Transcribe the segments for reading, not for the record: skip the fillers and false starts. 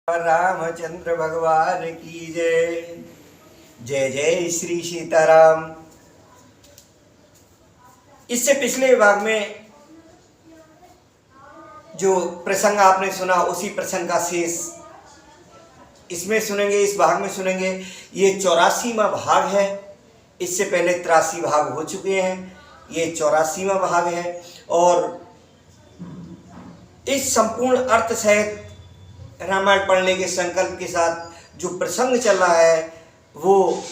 रामचंद्र भगवान की जय। जय जय श्री सीताराम। इससे पिछले भाग में जो प्रसंग आपने सुना उसी प्रसंग का शेष इसमें सुनेंगे, इस भाग में सुनेंगे। ये 84वां भाग है। इससे पहले 83 भाग हो चुके हैं, ये 84वां भाग है। और इस संपूर्ण अर्थ सहित रामायण पढ़ने के संकल्प के साथ जो प्रसंग चल रहा है वो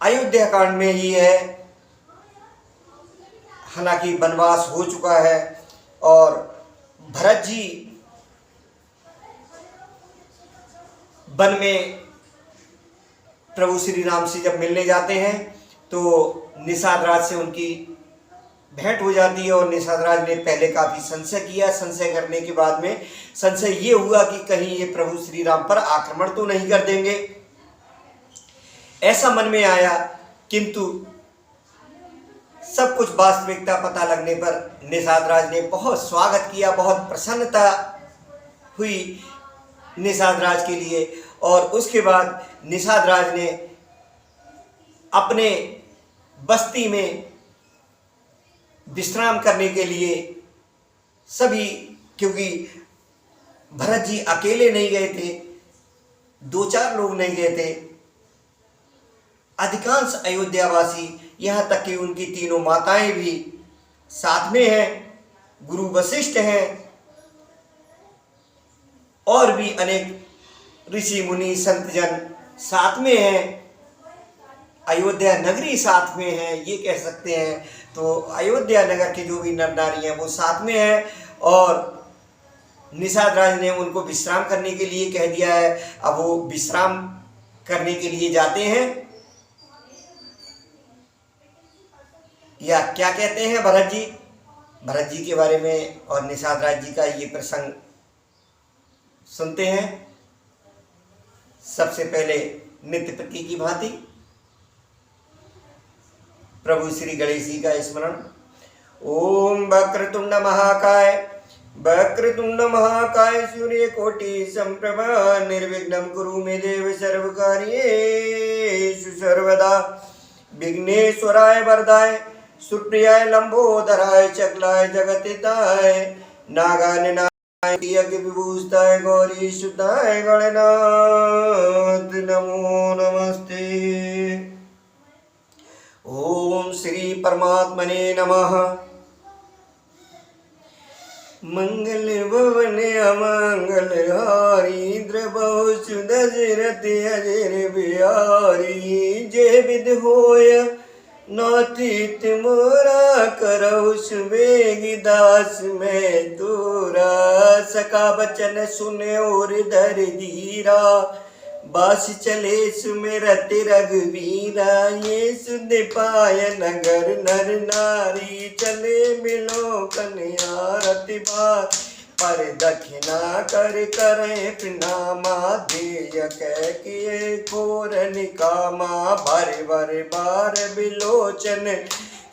अयोध्या कांड में ही है। हालांकि वनवास हो चुका है और भरत जी वन में प्रभु श्री राम से जब मिलने जाते हैं तो निषाद राज से उनकी भेंट हो जाती है। और निषाद राज ने पहले काफी संशय किया। संशय करने के बाद में संशय ये हुआ कि कहीं ये प्रभु श्री राम पर आक्रमण तो नहीं कर देंगे, ऐसा मन में आया। किंतु सब कुछ वास्तविकता पता लगने पर निषाद राज ने बहुत स्वागत किया, बहुत प्रसन्नता हुई निषाद राज के लिए। और उसके बाद निषाद राज ने अपने बस्ती में विश्राम करने के लिए सभी, क्योंकि भरत जी अकेले नहीं गए थे, 2-4 लोग नहीं गए थे, अधिकांश अयोध्यावासी, यहाँ तक कि उनकी तीनों माताएं भी साथ में हैं, गुरु वशिष्ठ हैं और भी अनेक ऋषि मुनि संतजन साथ में हैं, अयोध्या नगरी साथ में है, ये कह सकते हैं। तो अयोध्या नगर के जो भी नर नारी हैं वो साथ में हैं। और निषाद राज ने उनको विश्राम करने के लिए कह दिया है। अब वो विश्राम करने के लिए जाते हैं, या क्या कहते हैं भरत जी के बारे में और निषाद राज जी का ये प्रसंग सुनते हैं। सबसे पहले नित्य प्रति की भांति प्रभु श्री गणेश जी का स्मरण। ओम वक्रतुंड महाकाय, वक्रतुंड महाकाय सूर्यकोटि संप्रभा, निर्विघ्नं कुरु मे देव सर्वकार्येषु सर्वदा। विघ्नेश्वराय वरदाय सुप्रियाय लंबोदराय चक्लाय जगतिताय, नागाय यज्ञ विभूषिताय गौरी सुताय गणनाथ नमो नमस्ते। ओम श्री परमात्मने नमः। मंगल भवन अमंगल हारी, द्रवहु सुदशरथ अजर बिहारी। जय विध होय नाथित मोरा, करहु सुबेग दास में तोरा। सका बचन सुने और धर धीरा, बास चले सुमिरत रघुवीरा। ये सुध पाय नगर नर नारी, चले मिलो कन्यारति बार। पर दक्षिणा कर करे प्रणामा, देय कह किए घोर निकामा। भर भर बार बिलोचन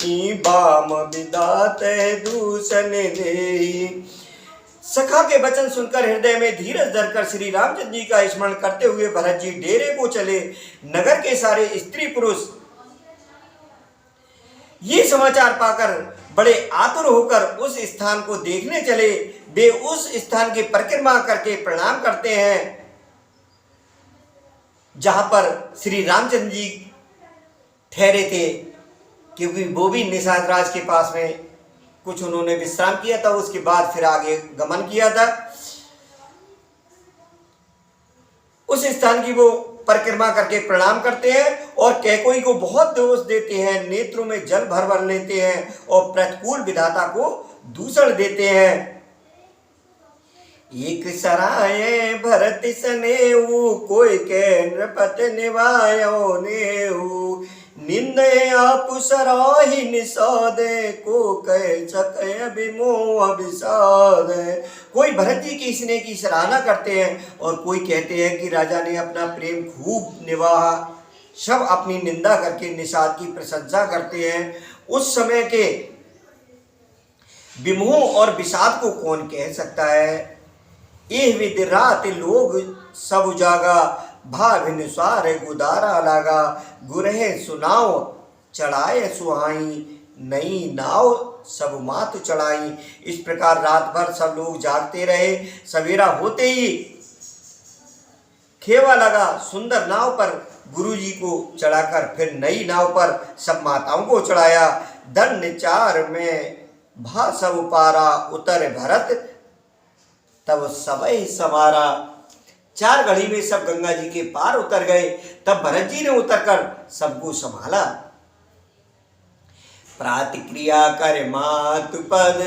ई बाम, विदात दूषण दे। सखा के वचन सुनकर हृदय में धीरज धरकर श्री रामचंद्र जी का स्मरण करते हुए भरत जी डेरे को चले। नगर के सारे स्त्री पुरुष ये समाचार पाकर बड़े आतुर होकर उस स्थान को देखने चले। वे उस स्थान की परिक्रमा करके प्रणाम करते हैं जहां पर श्री रामचंद्र जी ठहरे थे, क्योंकि वो भी निषाद राज के पास में कुछ उन्होंने विश्राम किया था, उसके बाद फिर आगे गमन किया था। उस स्थान की वो परिक्रमा करके प्रणाम करते हैं और कैकेयी को बहुत दोष देते हैं, नेत्रों में जल भर भर लेते हैं और प्रतिकूल विधाता को दूषण देते हैं। एक सराय भरत सनेऊ, कोई के नृपत निवायो नेऊ। निंदे आप सराहि निषाद, को कह सके अभिमोह विषाद। कोई भरत जी की स्नेह की सराहना करते हैं और कोई कहते हैं कि राजा ने अपना प्रेम खूब निभाया। सब अपनी निंदा करके निषाद की प्रशंसा करते हैं। उस समय के विमोह और विषाद को कौन कह सकता है। एह विद रात लोग सब जागा, भाभिनुसार गुदारा लागा। गुरहे सुनाओ चढ़ाए सुहाई, नई नाव सब मात चढ़ाई। इस प्रकार रात भर सब लोग जागते रहे। सवेरा होते ही खेवा लगा, सुंदर नाव पर गुरुजी को चढ़ाकर फिर नई नाव पर सब माताओं को चढ़ाया। दंड चार में भा सब पारा, उतर भरत तब सबई समारा। 4 घड़ी में सब गंगा जी के पार उतर गए। तब भरत जी ने उतरकर सबको संभाला। प्रातिक्रिया कर मातु पद,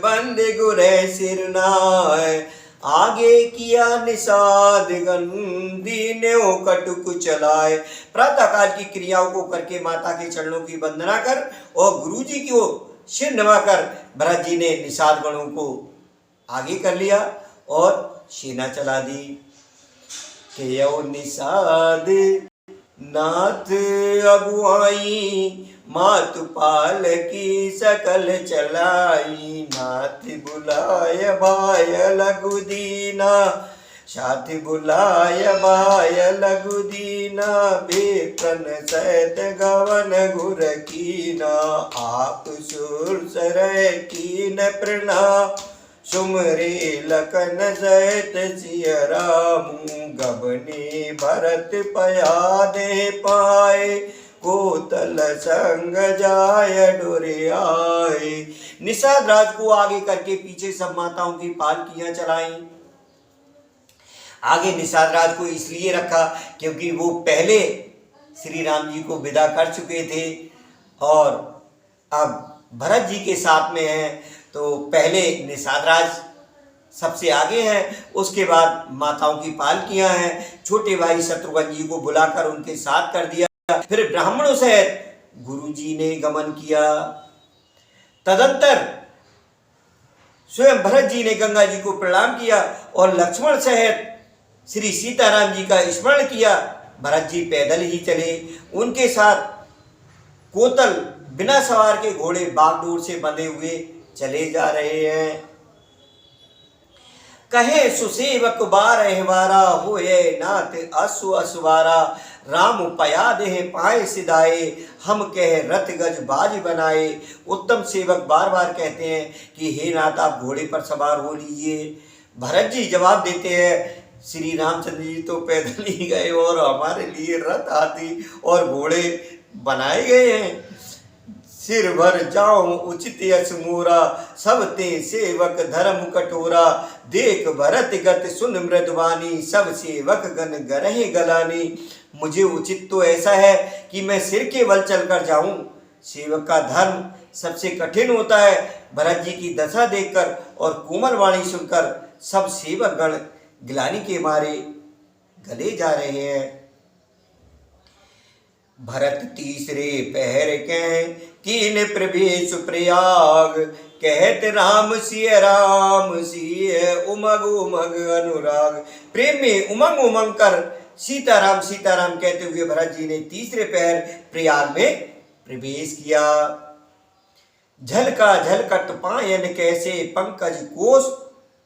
बंद गुरे सिर नाय। आगे किया निषाद गंदी ने कटुक चलाए। प्रातःकाल की क्रियाओं को करके माता के चरणों की वंदना कर और गुरु जी को सिर नवाकर भरत जी ने निषाद गणों को आगे कर लिया और सेना चला दी। केयो निषाद नाथ अगुआई, मातुपाल की सकल चलाई। नाथ बुलाय बाय लघु दीना, साथ बुलाय बाय लघु दीना। बेतन सैत गवन गुर कीना, आप सुर सरय कीन प्रणा। सुमरे लखन सहित सिय रामू, गबने भरत पया दे पाए। कोतल संग जाय डोरे आए। निषाद राज को आगे करके पीछे सब माताओं की पालकियां चलाई। आगे निषाद राज को इसलिए रखा क्योंकि वो पहले श्री राम जी को विदा कर चुके थे और अब भरत जी के साथ में हैं, तो पहले निषाद राज सबसे आगे हैं, उसके बाद माताओं की पालकियां हैं। छोटे भाई शत्रुघ्न जी को बुलाकर उनके साथ कर दिया। फिर ब्राह्मणों सहित गुरु जी ने गमन किया। तदंतर स्वयं भरत जी ने गंगा जी को प्रणाम किया और लक्ष्मण सहित श्री सीताराम जी का स्मरण किया। भरत जी पैदल ही चले। उनके साथ कोतल बिना सवार के घोड़े बागडोर से बंधे हुए चले जा रहे हैं। कहे सुसेवक बार हमारा, होए नाथ असु असवारा। राम पया देह पाए सिधाए, हम कह रथ गज बाज बनाए। उत्तम सेवक बार बार कहते हैं कि हे नाथ आप घोड़े पर सवार हो लीजिए। भरत जी जवाब देते हैं श्री रामचंद्र जी तो पैदल ही गए और हमारे लिए रथ हाथी और घोड़े बनाए गए हैं। सिर भर जाऊं उचित यश मोरा, सब ते सेवक धर्म कटोरा। देख भरत गत सुन मृदवानी, सब सेवक गण गरहे गलानी। मुझे उचित तो ऐसा है कि मैं सिर के बल चलकर जाऊं। सेवक का धर्म सबसे कठिन होता है। भरत जी की दशा देखकर और कोमल वाणी सुनकर सब सेवक गण गिलानी के मारे गले जा रहे हैं। भरत तीसरे पहर के कीन प्रवेश प्रयाग, कहत राम सिय उमग उमग अनुराग। प्रेम में उमंग उमंग कर सीताराम सीताराम कहते हुए भरत जी ने तीसरे पहर प्रयाग में प्रवेश किया। झलका झलकट पायन कैसे, पंकज कोस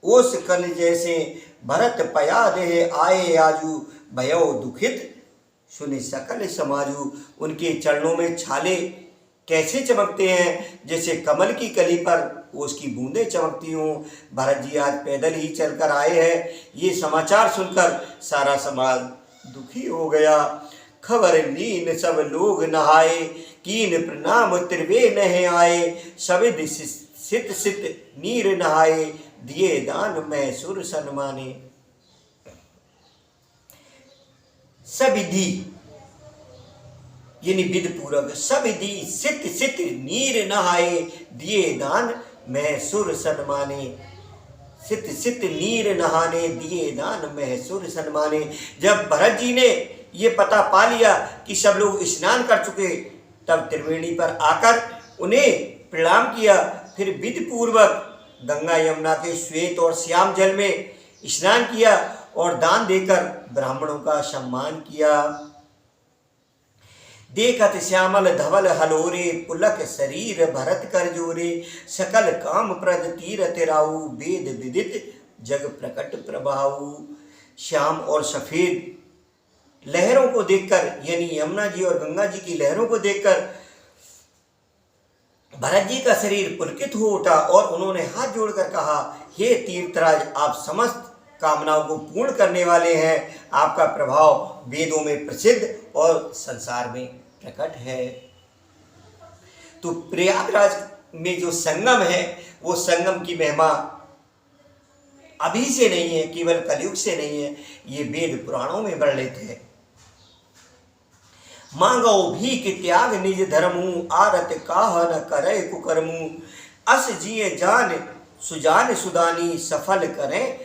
ओस कल जैसे। भरत पया देह आए आजू, भयो दुखित सुने सकल समाजू। उनके चरणों में छाले कैसे चमकते हैं, जैसे कमल की कली पर उसकी बूंदें चमकती हों। भरत जी आज पैदल ही चलकर आए हैं। ये समाचार सुनकर सारा समाज दुखी हो गया। खबर लीन सब लोग नहाए, कीन प्रणाम त्रिवे नहे आए। सविद सित सित नीर नहाए, दिए दान में सुर सन्माने। सविधि यानी विधि पूर्वक, सविधि सित सित नीर नहाए, दिए दान में सुर सन्माने। सित सित नीर नहाने, दिए दान में सुर सन्माने। जब भरत जी ने ये पता पा लिया कि सब लोग स्नान कर चुके, तब त्रिवेणी पर आकर उन्हें प्रणाम किया। फिर विधि पूर्वक गंगा यमुना के श्वेत और श्याम जल में स्नान किया और दान देकर ब्राह्मणों का सम्मान किया। देखत श्यामल धवल हलोरे, पुलक शरीर भरत कर जोरे। सकल काम प्रद तीरथ राऊ, वेद विदित जग प्रकट प्रभाऊ। श्याम और सफेद लहरों को देखकर, यानी यमुना जी और गंगा जी की लहरों को देखकर भरत जी का शरीर पुलकित हो उठा और उन्होंने हाथ जोड़कर कहा, हे तीर्थराज, आप समस्त कामनाओं को पूर्ण करने वाले हैं। आपका प्रभाव वेदों में प्रसिद्ध और संसार में प्रकट है। तो प्रयागराज में जो संगम है, वो संगम की महिमा अभी से नहीं है, केवल कलयुग से नहीं है, ये वेद पुराणों में वर्णित है। मांगो भीख त्याग निज धर्मू, आरत काह न करे कुकर्मू। अस जिये जान सुजान सुदानी, सफल करें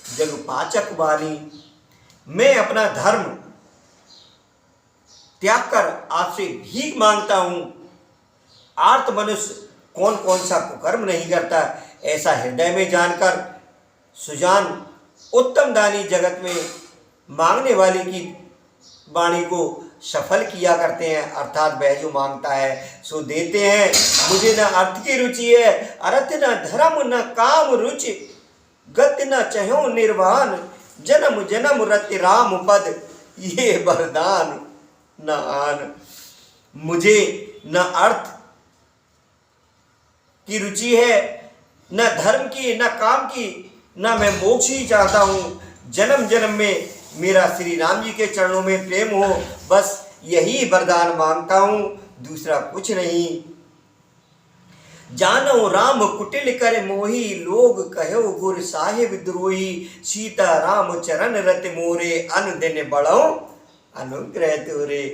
जग पाचक वाणी। मैं अपना धर्म त्याग कर आपसे भीख मांगता हूं। आर्त मनुष्य कौन कौन सा कुकर्म नहीं करता, ऐसा हृदय में जानकर सुजान उत्तम दानी जगत में मांगने वाले की वाणी को सफल किया करते हैं। अर्थात वह जो मांगता है सो देते हैं। मुझे न अर्थ की रुचि है, अर्थ न धर्म न काम रुचि। गति न चहो निर्वाण, जन्म जन्म रति राम पद। ये वरदान न आन। मुझे न अर्थ की रुचि है, न धर्म की, न काम की, न मैं मोक्ष ही चाहता हूँ। जन्म जन्म में मेरा श्री राम जी के चरणों में प्रेम हो, बस यही वरदान मांगता हूँ, दूसरा कुछ नहीं। जानो राम कुटिल कर मोही, लोग कहो गुर साहिब द्रोही। सीता राम चरण रत मोरे, अनुदिन बढ़ो अनुग्रह तोरे।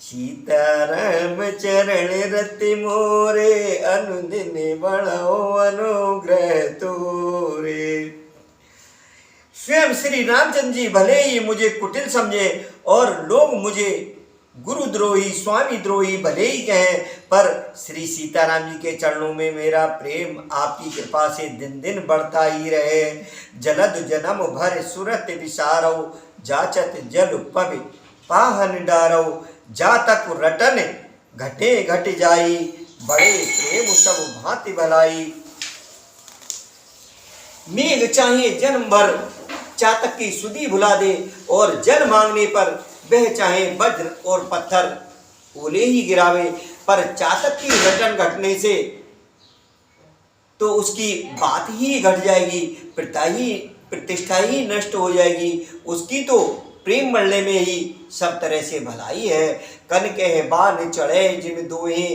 सीता राम चरण रत मोरे, अनुदिन बढ़ो अनुग्रह तोरे। स्वयं श्री रामचंद्र जी भले ही मुझे कुटिल समझे और लोग मुझे गुरुद्रोही स्वामी द्रोही भले ही कहें, पर श्री सीताराम जी के चरणों में मेरा प्रेम आपकी कृपा से दिन दिन बढ़ता ही रहे। जलद जन्म भर सुरत विसारो, जाचत जल पवि पाहन डारो। जा तक रटन घटे घट जाई, बड़े प्रेम सब भांति भलाई। मेघ चाहे जन्म भर चातक की सुधि भुला दे, और जल मांगने पर वह चाहे वज्र और पत्थर ओले ही गिरावे, पर चातक की रटन घटने से तो उसकी बात ही घट जाएगी, प्रतिष्ठा ही नष्ट हो जाएगी। उसकी तो प्रेम मरने में ही सब तरह से भलाई है। कन कह बान चढ़े जिम दोहे,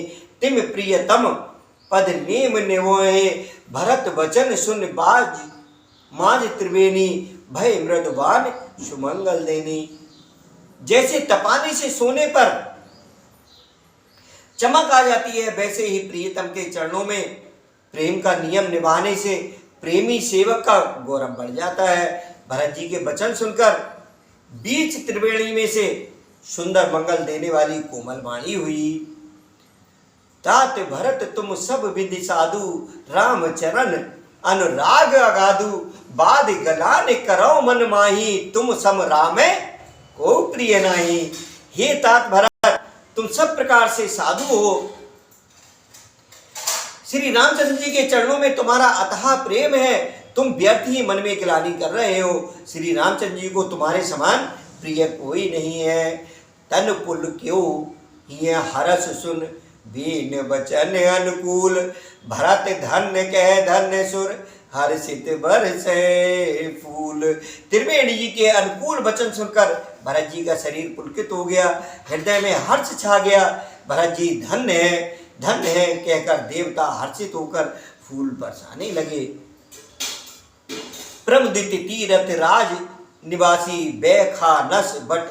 तिम प्रियतम पद नेम नेवोहे। भरत वचन सुन बाज माज त्रिवेणी, भय मृदुबान सुमंगल देनी। जैसे तपाने से सोने पर चमक आ जाती है, वैसे ही प्रियतम के चरणों में प्रेम का नियम निभाने से प्रेमी सेवक का गौरव बढ़ जाता है। भरत जी के वचन सुनकर बीच त्रिवेणी में से सुंदर मंगल देने वाली कोमल वाणी हुई। तात भरत तुम सब विधि साधु, राम चरण अनुराग अगाधु। बाद गलान करो मन माही, तुम सम रामे को प्रिय नाही। हे तात भरत, तुम सब प्रकार से साधु हो। श्री रामचंद्र जी के चरणों में तुम्हारा अथाह प्रेम है, तुम व्यर्थ ही मन में गिलानी कर रहे हो। श्री रामचंद्र जी को तुम्हारे समान प्रिय कोई नहीं है। तन पुल क्यों ये हरस सुन, बीन वचन अनुकूल। भरत धन्य कह धन्य सुर, हर्षित बरसे फूल। त्रिवेणी जी के अनुकूल वचन सुनकर भरत जी का शरीर पुलकित हो गया, हृदय में हर्ष छा गया। भरत जी धन्य है कहकर देवता हर्षित होकर फूल बरसाने लगे। प्रमुदित तीरथ राज निवासी, बैखा नस बट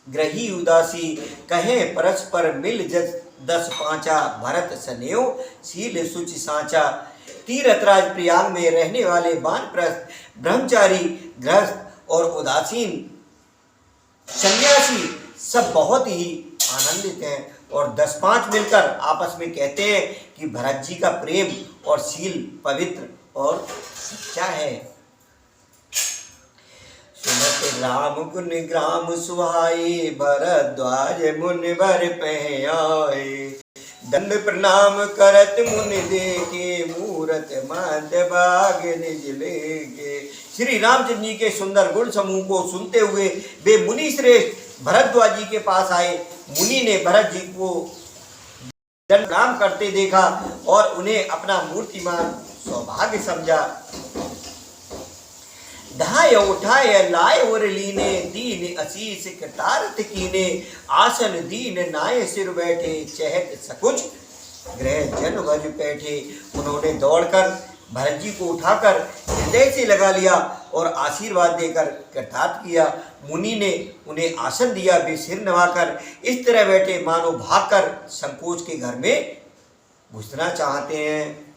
ग्रही उदासी। कहें परस्पर मिल जस दस पांचा, भरत सनेव शील सुचि सांचा। तीर्थराज प्रयाग में रहने वाले वानप्रस्थ ब्रह्मचारी, गृहस्थ और उदासीन सन्यासी सब बहुत ही आनंदित हैं और 10-5 मिलकर आपस में कहते हैं कि भरत जी का प्रेम और शील पवित्र और सच्चा है। सुनत राम गुण ग्राम सुहाए, भरद्वाज मुनि वर पह आए। दंड प्रणाम करत मुनि देखे, मूरत मद बाग निज लेके। श्री रामचंद्र जी के सुंदर गुण समूह को सुनते हुए वे मुनि श्रेष्ठ भरद्वाज जी के पास आए। मुनि ने भरत जी को प्रणाम करते देखा और उन्हें अपना मूर्तिमान सौभाग्य समझा। ढाय उठाय लाय और लीने, दीन असीस कटारत कीने, आसन दीन नाय सिर बैठे, चहत सकुच ग्रह जन वज बैठे। उन्होंने दौड़कर भरत जी को उठाकर हृदय से लगा लिया और आशीर्वाद देकर कृतार्थ किया। मुनि ने उन्हें आसन दिया, वे सिर नवाकर इस तरह बैठे मानो भागकर संकोच के घर में घुसना चाहते हैं।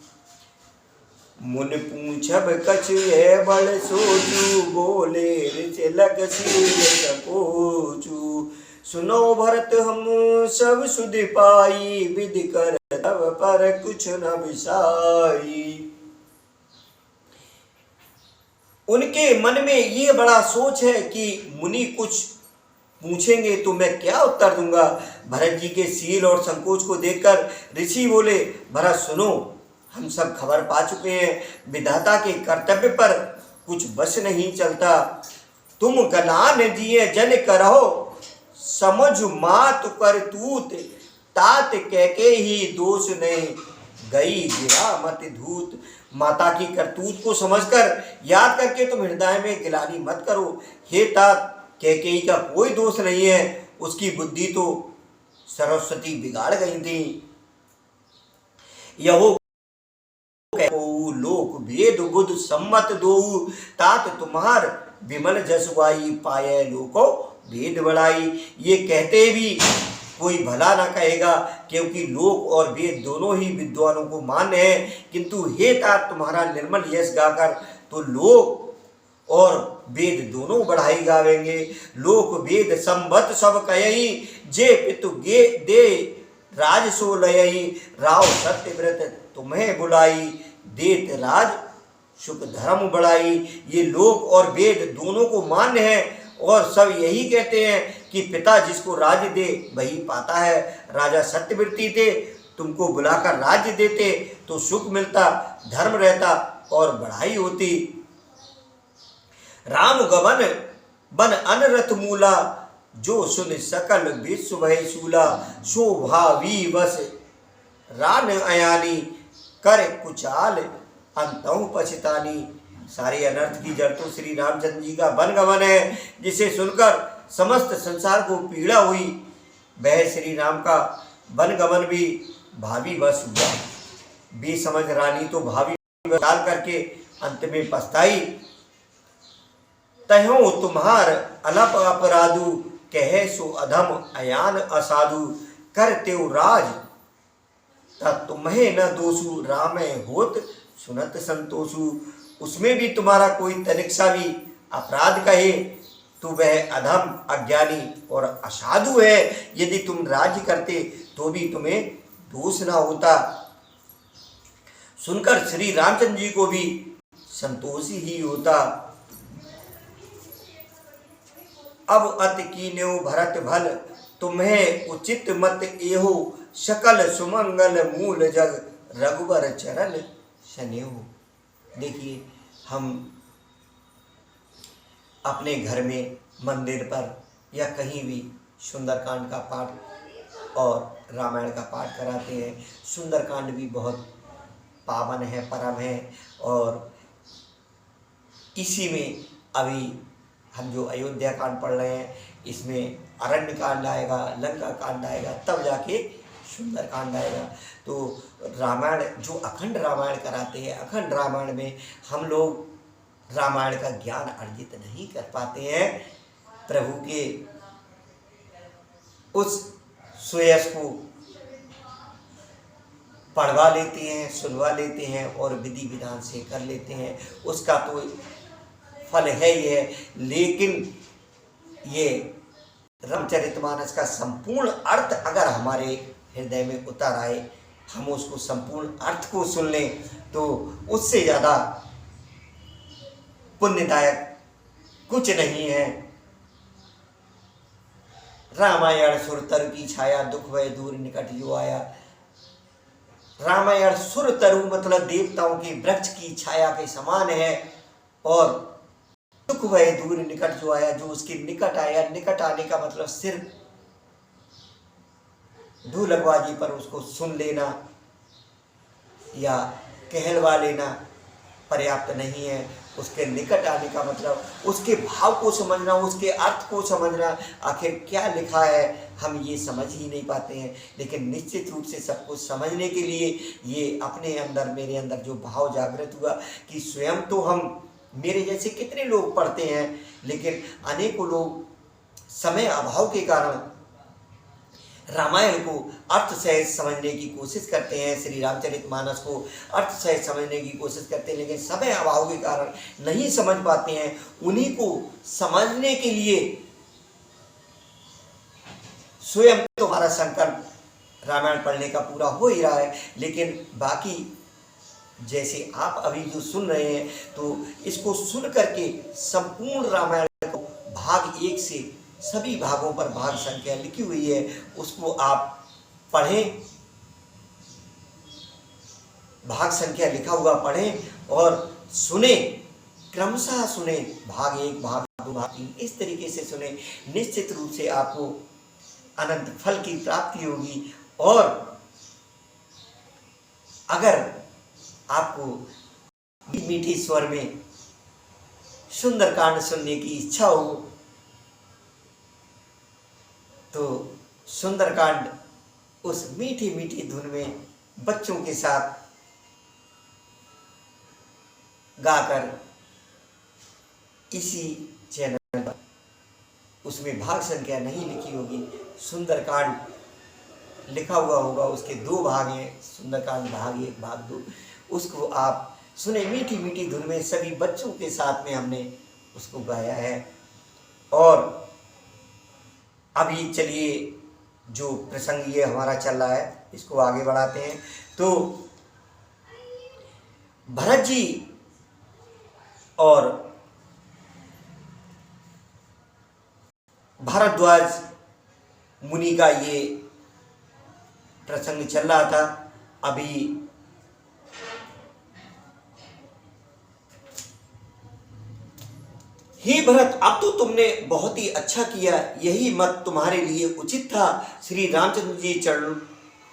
मुन पूछब कछु है बड़ सोचू, बोले रिचलक सील सकोचू। सुनो भरत हम सब सुध पाई, विधि कर तब पर कुछ न बिसाई। उनके मन में ये बड़ा सोच है कि मुनि कुछ पूछेंगे तो मैं क्या उत्तर दूंगा। भरत जी के सील और संकोच को देखकर ऋषि बोले, भरत सुनो, हम सब खबर पा चुके हैं, विधाता के कर्तव्य पर कुछ बस नहीं चलता। तुम गलान दिए जन करहो, समझ मात कर तूत, तात कहके ही दोष नहीं, गई गिरा मत धूत। माता की करतूत को समझकर याद करके तुम हृदय में गिलानी मत करो। हे तात, कैकेयी का कोई दोष नहीं है, उसकी बुद्धि तो सरस्वती बिगाड़ गई थी। यहो लोक भेद बुध सम्मत दो, तात तुम्हार विमल जसवाई, पाए लोको भेद बढ़ाई। ये कहते भी कोई भला ना कहेगा, क्योंकि लोक और वेद दोनों ही विद्वानों को मान्य है, किंतु हे तात तुम्हारा निर्मल यश गाकर तो लोक और वेद दोनों बढ़ाई गावेंगे। लोक वेद संबत सब कयई, जे पितु गे दे राज सो लयई, राव सत्यव्रत तुम्हें बुलाई, देत राज सुख धर्म बढ़ाई। ये लोक और वेद दोनों को मान्य है और सब यही कहते हैं कि पिता जिसको राज्य दे वही पाता है। राजा सत्यव्रती थे, तुमको बुलाकर राज्य देते तो सुख मिलता, धर्म रहता और बढ़ाई होती। राम गवन बन अनरथ मूला, जो सुन सकल विश्व भय शूला, शोभा वी वस रान अयानी, कर कुचाल अंतहु पछतानी। सारे अनर्थ की जड़ तो श्री रामचंद्र जी का वनगमन है, जिसे सुनकर समस्त संसार को पीड़ा हुई। वह श्री राम का वनगमन भी भावी वश हुआ। बेसमझ रानी तो भावी डाल करके अंत में पछताई। तहो तुम्हार अलप अपराधु, कहे सो अधम अयान असाधु, कर तेउ राज तब तुम्हें न दोषु, रामे होत सुनत संतोषु। उसमें भी तुम्हारा कोई तनिक सा भी अपराध कहे तो वह अधम, अज्ञानी और असाधु है। यदि तुम राज्य करते तो भी तुम्हें दोष ना होता। सुनकर श्री रामचंद्र जी को भी संतोष ही होता। अब अति कीन्यो भरत भल, तुम्हें उचित मत एहो, सकल सुमंगल मूल जग, रघुबर चरण सनेहो। देखिए, हम अपने घर में, मंदिर पर या कहीं भी सुंदरकांड का पाठ और रामायण का पाठ कराते हैं। सुंदरकांड भी बहुत पावन है, परम है। और इसी में अभी हम जो अयोध्या कांड पढ़ रहे हैं, इसमें अरण्य कांड आएगा, लंका कांड आएगा, तब जाके सुंदर कांड आएगा। तो रामायण जो अखंड रामायण कराते हैं, अखंड रामायण में हम लोग रामायण का ज्ञान अर्जित नहीं कर पाते हैं। प्रभु के उस सुयश को पढ़वा लेते हैं, सुनवा लेते हैं और विधि विधान से कर लेते हैं, उसका तो फल है ही है। लेकिन ये रामचरितमानस का संपूर्ण अर्थ अगर हमारे हृदय में उतर आए, हम उसको संपूर्ण अर्थ को सुन लें, तो उससे ज़्यादा पुण्यदायक कुछ नहीं है। रामायण सुर तरु की छाया, दुख भय दूर निकट जो आया। रामायण सुर तरु मतलब देवताओं के वृक्ष की छाया के समान है और दुख भय दूर निकट जो आया, जो उसके निकट आया, निकट आने का मतलब सिर्फ ढोलकबाजी पर उसको सुन लेना या कहलवा लेना पर्याप्त नहीं है। उसके निकट आने का मतलब उसके भाव को समझना, उसके अर्थ को समझना, आखिर क्या लिखा है हम ये समझ ही नहीं पाते हैं। लेकिन निश्चित रूप से सब कुछ समझने के लिए ये अपने अंदर, मेरे अंदर जो भाव जागृत हुआ कि स्वयं तो हम, मेरे जैसे कितने लोग पढ़ते हैं, लेकिन अनेकों लोग समय अभाव के कारण रामायण को अर्थ सहित समझने की कोशिश करते हैं, श्री रामचरितमानस को अर्थ सहित समझने की कोशिश करते हैं, लेकिन समय अभाव के कारण नहीं समझ पाते हैं। उन्हीं को समझने के लिए स्वयं तो हमारा संकल्प रामायण पढ़ने का पूरा हो ही रहा है, लेकिन बाकी जैसे आप अभी जो सुन रहे हैं, तो इसको सुन करके संपूर्ण रामायण को भाग 1 से सभी भागों पर भाग संख्या लिखी हुई है, उसको आप पढ़ें, भाग संख्या लिखा हुआ पढ़ें और सुने, क्रमशः सुने, भाग 1, भाग 2, भाग 3, इस तरीके से सुने। निश्चित रूप से आपको अनंत फल की प्राप्ति होगी। और अगर आपको मीठे स्वर में सुंदरकांड सुनने की इच्छा हो तो सुंदरकांड उस मीठी मीठी धुन में बच्चों के साथ गाकर इसी चैनल पर, उसमें भाग संख्या नहीं लिखी होगी, सुंदरकांड लिखा हुआ होगा, उसके 2 भाग हैं, सुंदरकांड भाग 1, भाग 2, उसको आप सुने मीठी मीठी धुन में, सभी बच्चों के साथ में हमने उसको गाया है। और अभी चलिए जो प्रसंग ये हमारा चल रहा है इसको आगे बढ़ाते हैं। तो भरत जी और भारद्वाज मुनि का ये प्रसंग चल रहा था। अभी हे भरत, अब तो तुमने बहुत ही अच्छा किया, यही मत तुम्हारे लिए उचित था। श्री रामचंद्र जी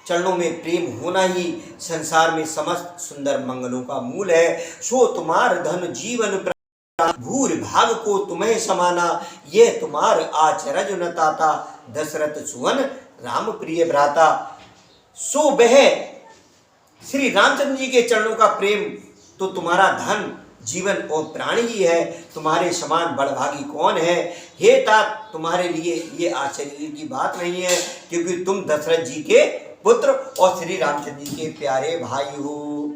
चरणों में प्रेम होना ही संसार में समस्त सुंदर मंगलों का मूल है। सो तुम्हार धन जीवन भूर भाग को तुम्हें समाना, यह तुम्हार आचरज न ताता, दशरथ सुवन राम प्रिय भ्राता। सो वह श्री रामचंद्र जी के चरणों का प्रेम तो तुम्हारा धन, जीवन और प्राण ही है, तुम्हारे समान बड़भागी कौन है। हे तात, तुम्हारे लिए ये आश्चर्य की बात नहीं है, क्योंकि तुम दशरथ जी के पुत्र और श्री रामचंद्र जी के प्यारे भाई हो।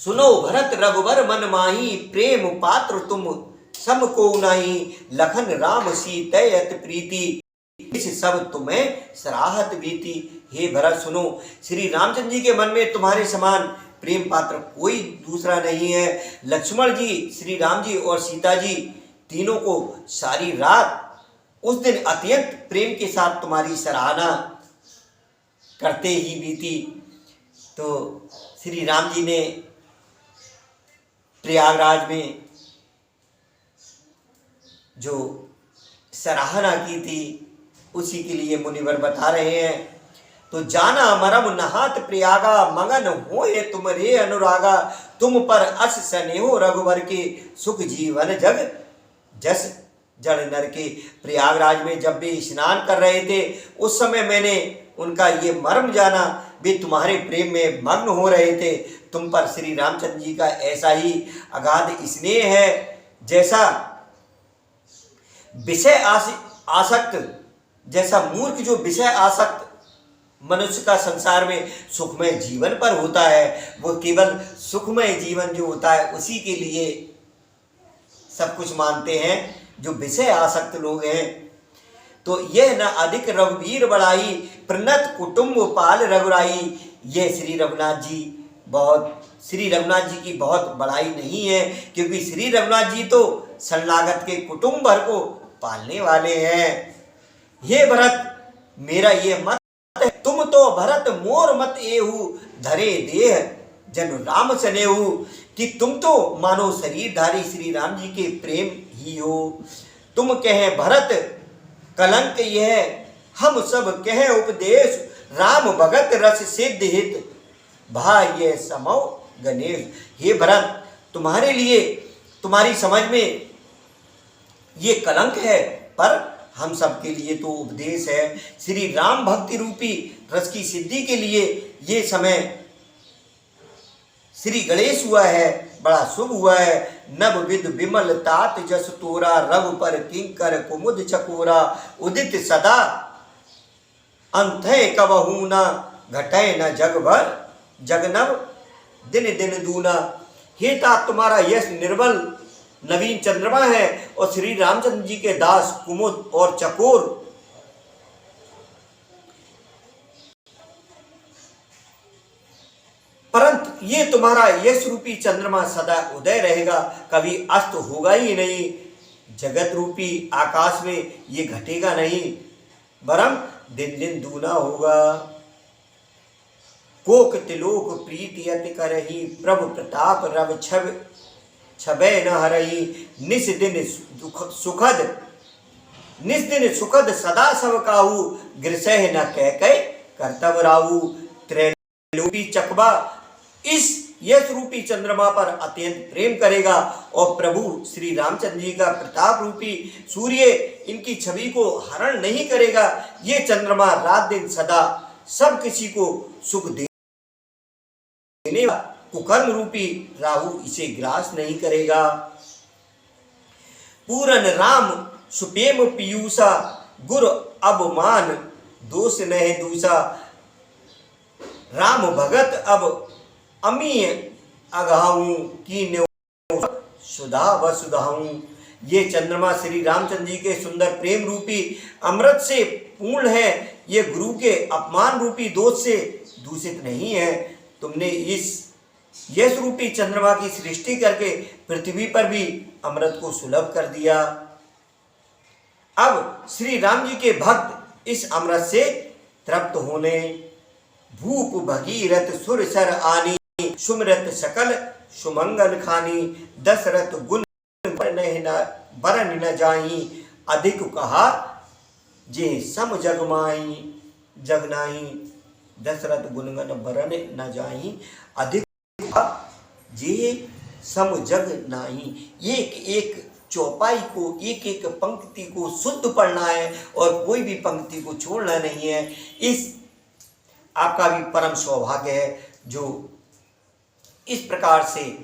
सुनो भरत रघुवर मन माही, प्रेम पात्र तुम सम को नाही, लखन राम सीतयत प्रीति, इस सब तुम्हें सराहत बीती। हे भरत सुनो, श्री रामचंद्र जी के मन में तुम्हारे समान प्रेम पात्र कोई दूसरा नहीं है। लक्ष्मण जी, श्री राम जी और सीता जी तीनों को सारी रात उस दिन अत्यंत प्रेम के साथ तुम्हारी सराहना करते ही बीती। तो श्री राम जी ने प्रयागराज में जो सराहना की थी उसी के लिए मुनिवर बता रहे हैं। तो जाना मरम नहात प्रयागा, मगन होए तुम रे अनुरागा, तुम पर अस स्नेहो रघुवर के, सुख जीवन जग जस जड़ नर के। प्रयागराज में जब वे स्नान कर रहे थे उस समय मैंने उनका ये मर्म जाना, वे तुम्हारे प्रेम में मग्न हो रहे थे। तुम पर श्री रामचंद्र जी का ऐसा ही अगाध स्नेह है जैसा विषय आसक्त, जैसा मूर्ख जो विषय आसक्त मनुष्य का संसार में सुखमय जीवन पर होता है, वो केवल सुखमय जीवन जो होता है उसी के लिए सब कुछ मानते हैं जो विषय आसक्त लोग हैं। तो यह न अधिक रघुवीर बढ़ाई, प्रणत कुटुंब पाल रघुराई। ये श्री रघुनाथ जी की बहुत बड़ाई नहीं है, क्योंकि श्री रघुनाथ जी तो शरणागत के कुटुंब भर को पालने वाले हैं। ये भरत मेरा ये मत है, तुम तो भरत मोर मत एहू, धरे देह जन राम सनेहू। कि तुम तो मानो शरीरधारी श्री राम जी के प्रेम ही हो। तुम कहे भरत कलंक यह, हम सब कहे उपदेश, राम भगत रस सिद्ध हित, भाई ये समो गणेश। हे भरत, तुम्हारे लिए, तुम्हारी समझ में ये कलंक है, पर हम सब के लिए तो उपदेश है। श्री राम भक्ति रूपी रस की सिद्धि के लिए ये समय श्री गणेश हुआ है, बड़ा शुभ हुआ है। नव विद विमल तात जस तोरा, रव पर किंकर कुमुद चकोरा, उदित सदा अंतय कबहू न, घटय न जग भर जगनव दिन दिन दूना। हे तात, तुम्हारा यश निर्बल नवीन चंद्रमा है और श्री रामचंद्र जी के दास कुमुद और चकोर परंतु ये तुम्हारा यश रूपी चंद्रमा सदा उदय रहेगा, कभी अस्त होगा ही नहीं। जगत रूपी आकाश में ये घटेगा नहीं, वरम दिन दिन दूना होगा। कोक तिलोक प्रीति अति करही, प्रभु प्रताप रव छब छबे न हरही। निस दिन सुखद सदा सब काहू, गृसह न कह कै कर्तव्य राहु। त्रैलोकी चकबा इस यश रूपी चंद्रमा पर अत्यंत प्रेम करेगा और प्रभु श्री रामचंद्र जी का प्रताप रूपी सूर्य इनकी छवि को हरण नहीं करेगा। ये चंद्रमा रात दिन सदा सब किसी को सुख देने वाला कुकर्म रूपी राहु इसे ग्रास नहीं करेगा। पूरन राम सुपेम पीयूषा, गुर अबमान दोष नह दूसा। राम भगत अब अमीय अगाऊं, की सुधा वसुधाऊं। ये चंद्रमा श्री रामचंद्र जी के सुंदर प्रेम रूपी अमृत से पूर्ण है, ये गुरु के अपमान रूपी दोष से दूषित नहीं है। तुमने इस यश रूपी चंद्रमा की सृष्टि करके पृथ्वी पर भी अमृत को सुलभ कर दिया। अब श्री राम जी के भक्त इस अमृत से तृप्त होने, भूप भगीरथ सुर सर आनी, सुमरत सकल सुमंगल खानी। दशरथ गुण बरन न जाई, अधिक कहा जे सम जगमाई जगनाई। दशरथ गुणगन बरन न जाई, अधिक जे सम जग नाही। एक एक चौपाई को, एक एक पंक्ति को शुद्ध पढ़ना है और कोई भी पंक्ति को छोड़ना नहीं है। इस आपका भी परम सौभाग्य है जो इस प्रकार से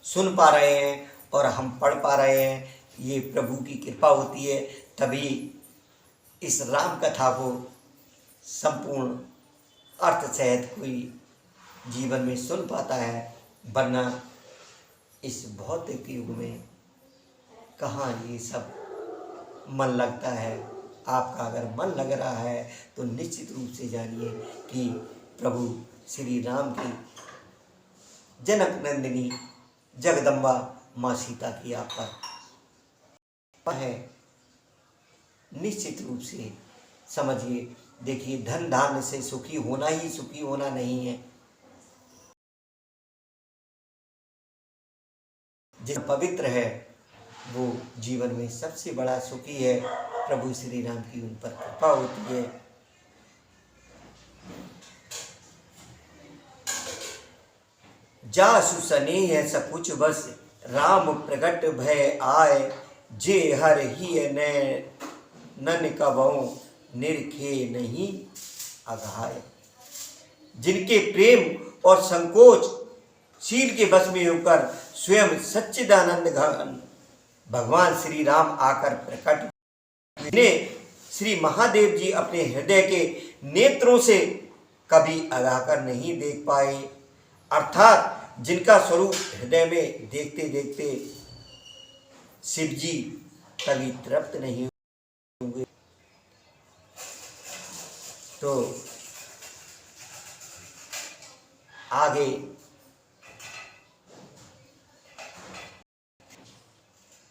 सुन पा रहे हैं और हम पढ़ पा रहे हैं। ये प्रभु की कृपा होती है, तभी इस राम कथा को संपूर्ण अर्थ सहित कोई जीवन में सुन पाता है, वरना इस भौतिक युग में कहाँ ये सब मन लगता है। आपका अगर मन लग रहा है तो निश्चित रूप से जानिए कि प्रभु श्री राम की जनक नंदिनी जगदम्बा माँ सीता की आप पर है। निश्चित रूप से समझिए। देखिए, धन धान्य से सुखी होना ही सुखी होना नहीं है। जो पवित्र है वो जीवन में सबसे बड़ा सुखी है। प्रभु श्री राम की उन पर कृपा होती है। जासु स्नेह सकुच बस, राम प्रगट भय आए। जे हर ही नन कबहु, निरखे नहीं अघाय। जिनके प्रेम और संकोच शील के बस में होकर स्वयं सच्चिदानंद घन भगवान श्री राम आकर प्रकट हुए, श्री महादेव जी अपने हृदय के नेत्रों से कभी अगाकर नहीं देख पाए। अर्थात जिनका स्वरूप हृदय में देखते देखते शिव जी कभी तृप्त नहीं होंगे। तो आगे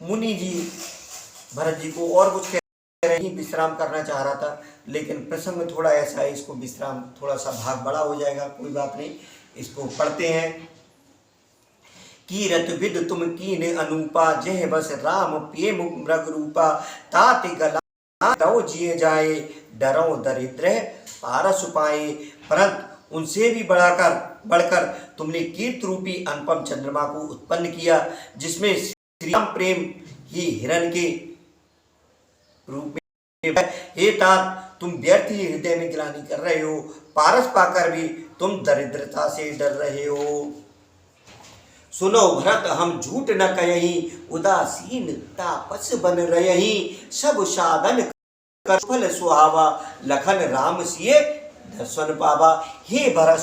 मुनि जी भरत जी को और कुछ कह रहे, विश्राम करना चाह रहा था, लेकिन प्रसंग थोड़ा ऐसा है, इसको विश्राम थोड़ा सा भाग बड़ा हो जाएगा, कोई बात नहीं, इसको पढ़ते हैं। कीरत विद तुम कीन अनूपा, जह बस राम पिए मृग रूपा, तात गला दो जिए जाए, डरो दरिद्र पारस पाए। परंतु उनसे भी बढ़कर तुमने कीर्त रूपी अनुपम चंद्रमा को उत्पन्न किया, जिसमें श्री राम प्रेम ही हिरण के रूप में। हे तात, तुम व्यर्थ ही हृदय में ग्लानि कर रहे हो, पारस पाकर भी तुम दरिद्रता से डर रहे हो। सुनो भरत, हम झूठ न कयहि, उदासीन तापस बन रहहि, सब साधन कर फल सुहावा, लखन राम सिए दर्शन पावा। हे भरत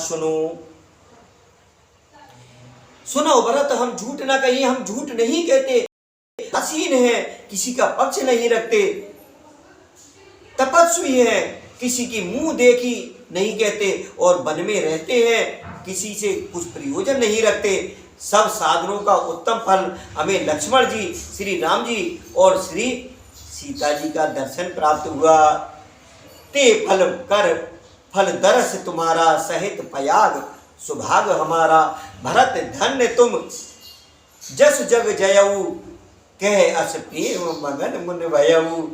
सुनो भरत, हम झूठ न कही, हम झूठ नहीं कहते, उदासीन है, किसी का पक्ष नहीं रखते, तपस्वी है, किसी की मुंह देखी नहीं कहते, और वन में रहते हैं, किसी से कुछ प्रयोजन नहीं रखते। सब साधनों का उत्तम फल हमें लक्ष्मण जी, श्री राम जी और श्री सीता जी का दर्शन प्राप्त हुआ। ते फल कर फल दरस तुम्हारा, सहित पयाग सुभाग हमारा। भरत धन्य तुम जस जग जयऊ, कह अस प्रेम मगन मुन भयऊ।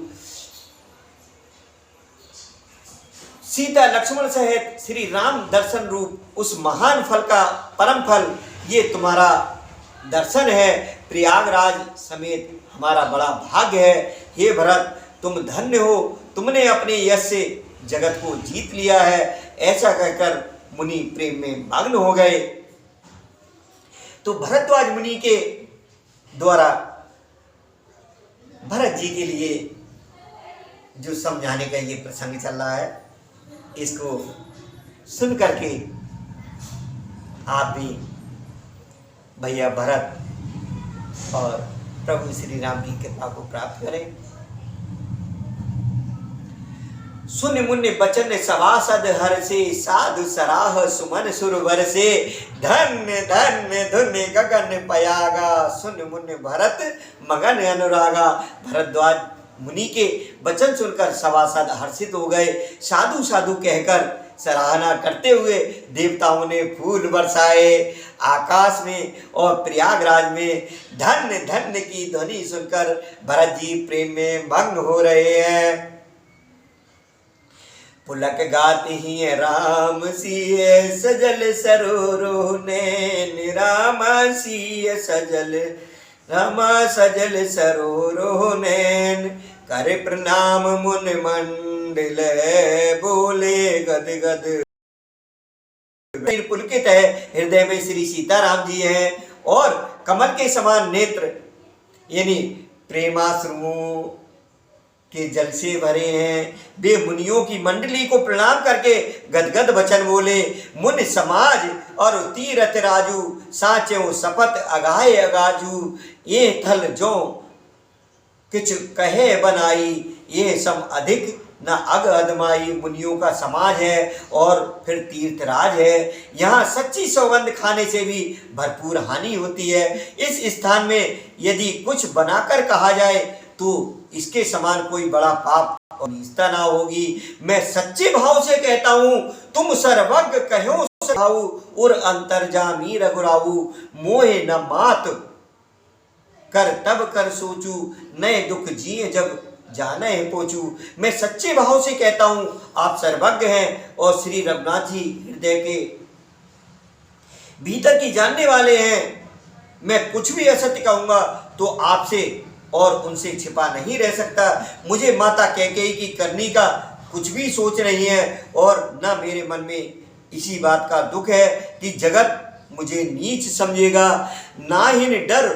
सीता लक्ष्मण सहित श्री राम दर्शन रूप उस महान फल का परम फल ये तुम्हारा दर्शन है। प्रयागराज समेत हमारा बड़ा भाग्य है। हे भरत, तुम धन्य हो, तुमने अपने यश से जगत को जीत लिया है। ऐसा कहकर मुनि प्रेम में मग्न हो गए। तो भरद्वाज मुनि के द्वारा भरत जी के लिए जो समझाने का ये प्रसंग चल रहा है, इसको सुन करके आप भी भैया भरत और प्रभु श्री राम की कृपा को प्राप्त करें। सुन मुनि बचन सभासद हर्षे, साधु सराह सुमन सुरवर से, धन्य धन्य धुन्य गगन पयागा, सुन मुनि भरत मगन अनुरागा। भरद्वाज मुनि के वचन सुनकर सभासद हर्षित हो गए। साधु साधु कहकर सराहना करते हुए देवताओं ने फूल बरसाए आकाश में, और प्रयागराज में धन्य धन्य की ध्वनि सुनकर भरत जी प्रेम में मग्न हो रहे हैं। पुलक गाते ही राम सिए सजल सरोरो नैन, रामा सिए सजल रामा सजल सरोरो नैन, करे प्रणाम मुन मंडल, बोले गद गद। पुलकित है, हृदय में श्री सीताराम जी हैं और कमल के समान नेत्र यानी प्रेमाश्रुओं के जल से भरे हैं। वे मुनियों की मंडली को प्रणाम करके गदगद वचन बोले। मुनि समाज और तीरथ राजू, साचो सपत अगाए अगाजू, ये थल जो किच कहे बनाई, ये सम अधिक न अग अदमाई। मुनियों का समाज है और फिर तीर्थराज है। यहाँ सच्ची सौगंध खाने से भी भरपूर हानि होती है। इस स्थान में यदि कुछ बनाकर कहा जाए तो इसके समान कोई बड़ा पाप और नीचता ना होगी। मैं सच्चे भाव से कहता हूँ, तुम सर्वज्ञ कहो सखाऊ, उर अंतर्जामी रघुराऊ, मोहे न मात कर तब कर सोचू, नए दुख जिए जब जाना है पोचू। मैं सच्चे भाव से कहता हूँ, आप सर्वज्ञ हैं और श्री रघुनाथ जी हृदय के भीतर की जानने वाले हैं। मैं कुछ भी असत्य कहूँगा तो आपसे और उनसे छिपा नहीं रह सकता। मुझे माता कैकेयी की करनी का कुछ भी सोच नहीं है और न मेरे मन में इसी बात का दुख है कि जगत मुझे नीच समझेगा। ना ही डर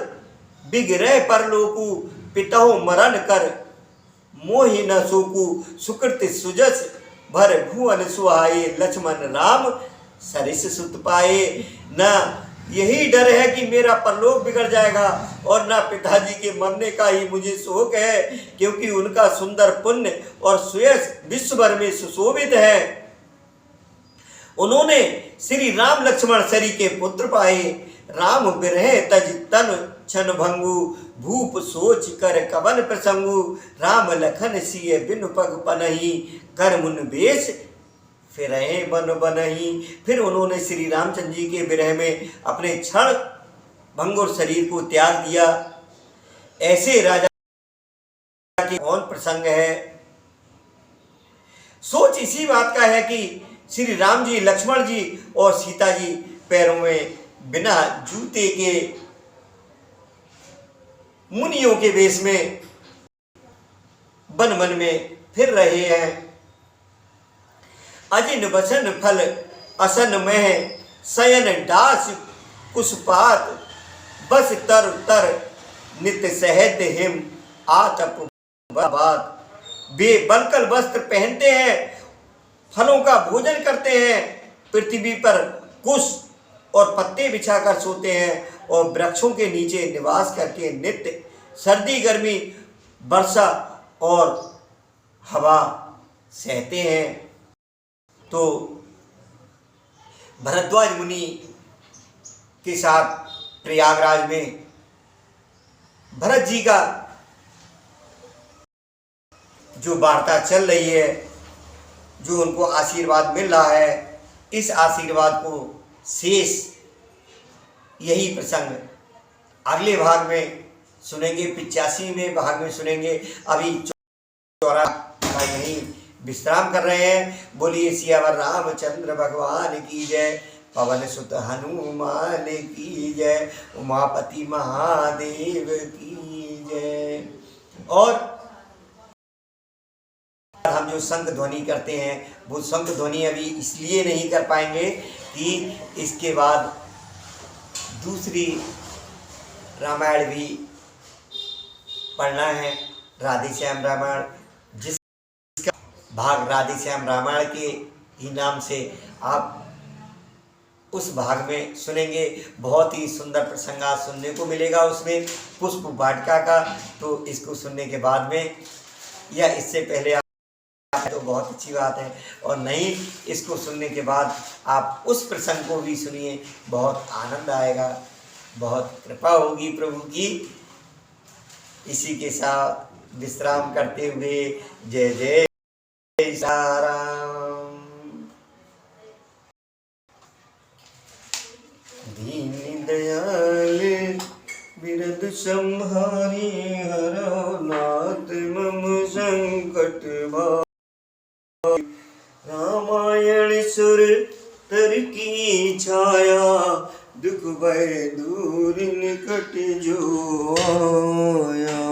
बिगड़े परलोकू, पितहु मरण कर मोहि न सोकू, सुकृत सुजस भर भुवन सुहाए, लक्ष्मण राम सरिस सुत पाए। न यही डर है कि मेरा परलोक बिगड़ जाएगा और ना पिताजी के मरने का ही मुझे शोक है, क्योंकि उनका सुंदर पुण्य और सुयश विश्व भर में सुशोभित है। उन्होंने श्री राम लक्ष्मण सरी के पुत्र पाए। राम बिरह तज तन छन भंगु, भूप सोच कर कवन प्रसंगु, राम लखन सिय बिनु पग पनहि, कर मुन बेश फिर बन बनही। फिर उन्होंने श्री रामचंद्र जी के विरह में अपने क्षण भंगुर शरीर को त्याग दिया। ऐसे राजा के कौन प्रसंग है। सोच इसी बात का है कि श्री राम जी, लक्ष्मण जी और सीता जी पैरों में बिना जूते के मुनियों के वेश में वन वन में फिर रहे हैं। अजिन वसन फल असन में शयन दास कुशपात, बस तर तर नित्य सहत हिम आतप बात। वे बलकल वस्त्र पहनते हैं, फलों का भोजन करते हैं, पृथ्वी पर कुश और पत्ते बिछाकर सोते हैं और वृक्षों के नीचे निवास करके नित्य सर्दी गर्मी वर्षा और हवा सहते हैं। तो भरद्वाज मुनि के साथ प्रयागराज में भरत जी का जो वार्ता चल रही है, जो उनको आशीर्वाद मिल रहा है, इस आशीर्वाद को शेष यही प्रसंग अगले भाग में सुनेंगे, 85वें भाग में सुनेंगे। अभी 84 यहीं विश्राम कर रहे हैं। बोलिए सियावर रामचंद्र भगवान की जय, पवन सुत हनुमान की जय, उमापति महादेव की जय। और हम जो शंख ध्वनि करते हैं वो शंख ध्वनि अभी इसलिए नहीं कर पाएंगे कि इसके बाद दूसरी रामायण भी पढ़ना है, राधे श्याम रामायण, जिसका भाग राधे श्याम रामायण के ही नाम से आप उस भाग में सुनेंगे। बहुत ही सुंदर प्रसंग आज सुनने को मिलेगा उसमें, पुष्प वाटिका का। तो इसको सुनने के बाद में या इससे पहले तो बहुत अच्छी बात है, और नहीं इसको सुनने के बाद आप उस प्रसंग को भी सुनिए, बहुत आनंद आएगा, बहुत कृपा होगी प्रभु की। इसी के साथ विश्राम करते हुए जय जय सीताराम। दीन दयाल बिरद संहारी, हरौ नाथ मम संकट भारी। रामायण सुर तर की छाया, दुख भय दूर निकट जो आया।